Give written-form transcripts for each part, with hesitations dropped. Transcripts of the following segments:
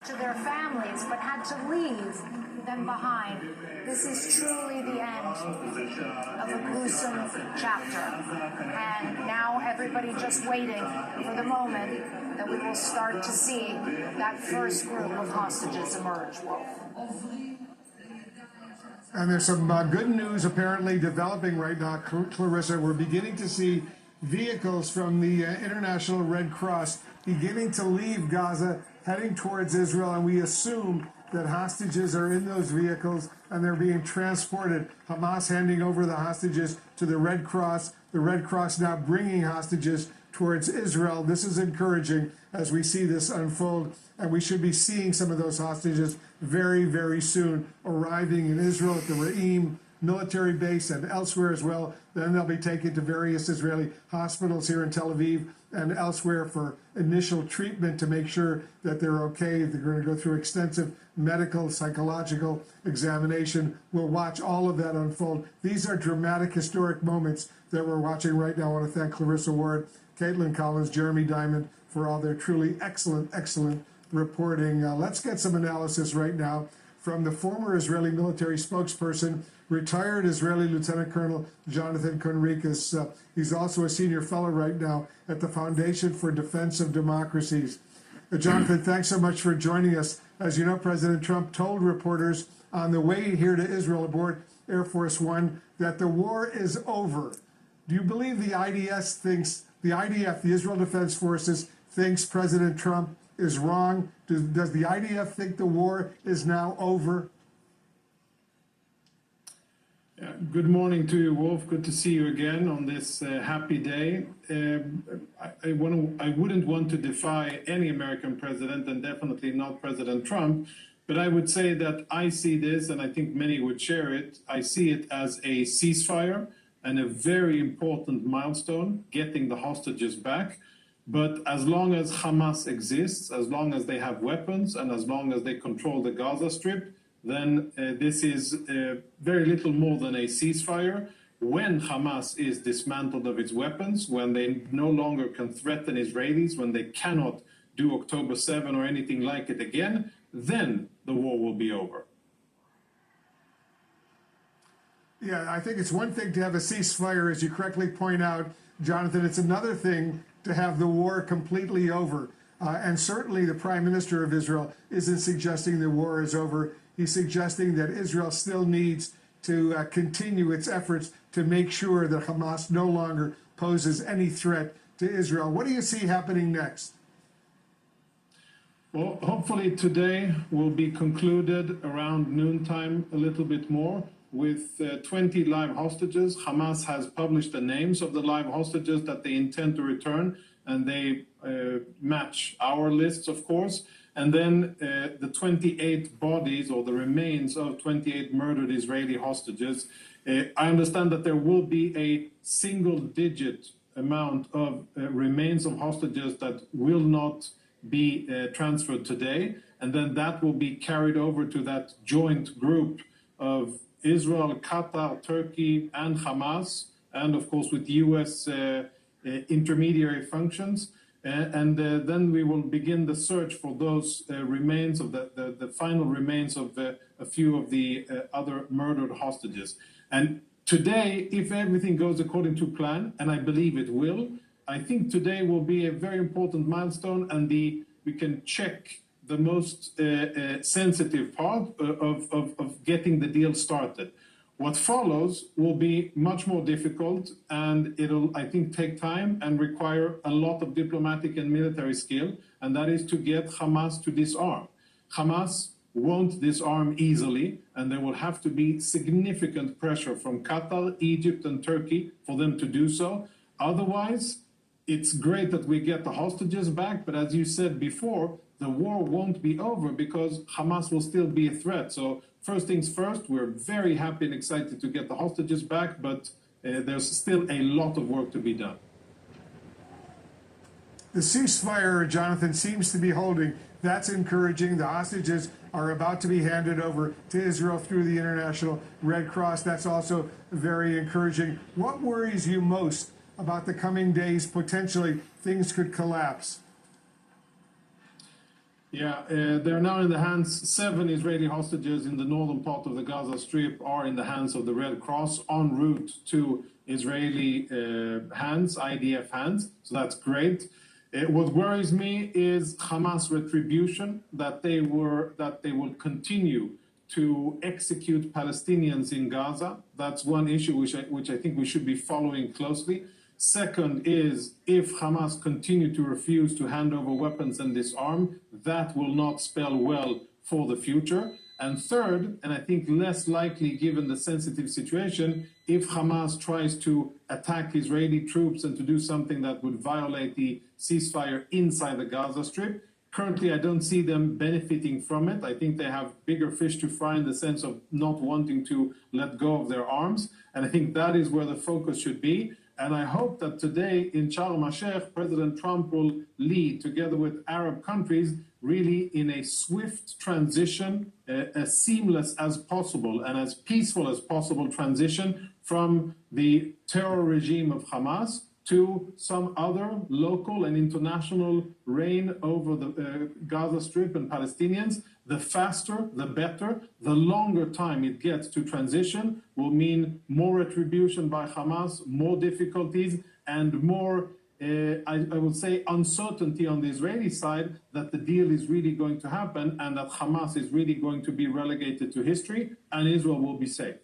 to their families, but had to leave them behind. This is truly the end of a gruesome chapter. And now everybody just waiting for the moment that we will start to see that first group of hostages emerge. Wolf. And there's some good news apparently developing right now, Clarissa. We're beginning to see vehicles from the International Red Cross beginning to leave Gaza, heading towards Israel, and we assume that hostages are in those vehicles and they're being transported. Hamas handing over the hostages to the Red Cross now bringing hostages towards Israel. This is encouraging as we see this unfold, and we should be seeing some of those hostages very, very soon arriving in Israel at the Re'im military base and elsewhere as well. Then they'll be taken to various Israeli hospitals here in Tel Aviv and elsewhere for initial treatment to make sure that they're okay. They're going to go through extensive medical, psychological examination. We'll watch all of that unfold. These are dramatic, historic moments that we're watching right now. I want to thank Clarissa Ward, Caitlin Collins, Jeremy Diamond for all their truly excellent, excellent reporting. Let's get some analysis right now from the former Israeli military spokesperson, retired Israeli Lieutenant Colonel Jonathan Conricus. He's also a senior fellow right now at the Foundation for Defense of Democracies. Jonathan, thanks so much for joining us. As you know, President Trump told reporters on the way here to Israel aboard Air Force One that the war is over. Do you believe the IDF thinks, the IDF, the Israel Defense Forces, thinks President Trump is wrong? Does the IDF think the war is now over? Good morning to you, Wolf. Good to see you again on this happy day. I wouldn't want to defy any American president, and definitely not President Trump, but I would say that I see this, and I think many would share it, I see it as a ceasefire and a very important milestone, getting the hostages back. But as long as Hamas exists, as long as they have weapons, and as long as they control the Gaza Strip, then this is very little more than a ceasefire. When Hamas is dismantled of its weapons, when they no longer can threaten Israelis, when they cannot do October 7 or anything like it again, then the war will be over. Yeah, I think it's one thing to have a ceasefire, as you correctly point out, Jonathan. It's another thing to have the war completely over. And certainly the Prime Minister of Israel isn't suggesting the war is over. He's suggesting that Israel still needs to continue its efforts to make sure that Hamas no longer poses any threat to Israel. What do you see happening next? Well, hopefully today will be concluded around noontime, a little bit more, with 20 live hostages. Hamas has published the names of the live hostages that they intend to return, and they match our lists, of course. And then the 28 bodies, or the remains of 28 murdered Israeli hostages. I understand that there will be a single-digit amount of remains of hostages that will not be transferred today, and then that will be carried over to that joint group of Israel, Qatar, Turkey, and Hamas, and of course with U.S. Intermediary functions. And then we will begin the search for those remains of the final remains of a few of the other murdered hostages. And today, if everything goes according to plan, and I believe it will, I think today will be a very important milestone, and we can check the most sensitive part of getting the deal started. What follows will be much more difficult, and it'll, I think, take time and require a lot of diplomatic and military skill, and that is to get Hamas to disarm. Hamas won't disarm easily, and there will have to be significant pressure from Qatar, Egypt, and Turkey for them to do so. Otherwise, it's great that we get the hostages back, but as you said before, the war won't be over because Hamas will still be a threat. So first things first, we're very happy and excited to get the hostages back, but there's still a lot of work to be done. The ceasefire, Jonathan, seems to be holding. That's encouraging. The hostages are about to be handed over to Israel through the International Red Cross. That's also very encouraging. What worries you most about the coming days? Potentially, things could collapse. Yeah, they're now in the hands, 7 Israeli hostages in the northern part of the Gaza Strip are in the hands of the Red Cross en route to Israeli hands, IDF hands, so that's great. What worries me is Hamas retribution, that they will continue to execute Palestinians in Gaza. That's one issue which I think we should be following closely. Second is, if Hamas continue to refuse to hand over weapons and disarm, that will not spell well for the future. And third, and I think less likely given the sensitive situation, if Hamas tries to attack Israeli troops and to do something that would violate the ceasefire inside the Gaza Strip, currently I don't see them benefiting from it. I think they have bigger fish to fry in the sense of not wanting to let go of their arms. And I think that is where the focus should be. And I hope that today in Sharm el-Sheikh, President Trump will lead, together with Arab countries, really in a swift transition, as seamless as possible and as peaceful as possible transition from the terror regime of Hamas to some other local and international reign over the Gaza Strip and Palestinians. The faster, the better. The longer time it gets to transition will mean more retribution by Hamas, more difficulties, and more, I would say, uncertainty on the Israeli side that the deal is really going to happen and that Hamas is really going to be relegated to history and Israel will be safe.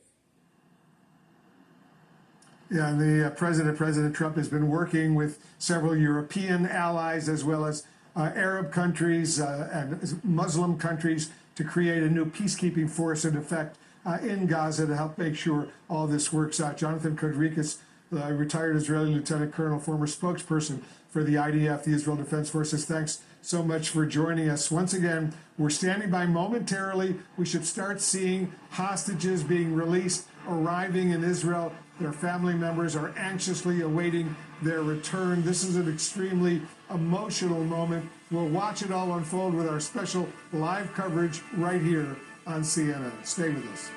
Yeah, and the President Trump has been working with several European allies as well as Arab countries and Muslim countries to create a new peacekeeping force in effect in Gaza to help make sure all this works out. Jonathan Kodrikas, retired Israeli lieutenant colonel, former spokesperson for the IDF, the Israel Defense Forces, thanks so much for joining us. Once again, we're standing by momentarily. We should start seeing hostages being released, arriving in Israel. Their family members are anxiously awaiting their return. This is an extremely emotional moment. We'll watch it all unfold with our special live coverage right here on CNN. Stay with us.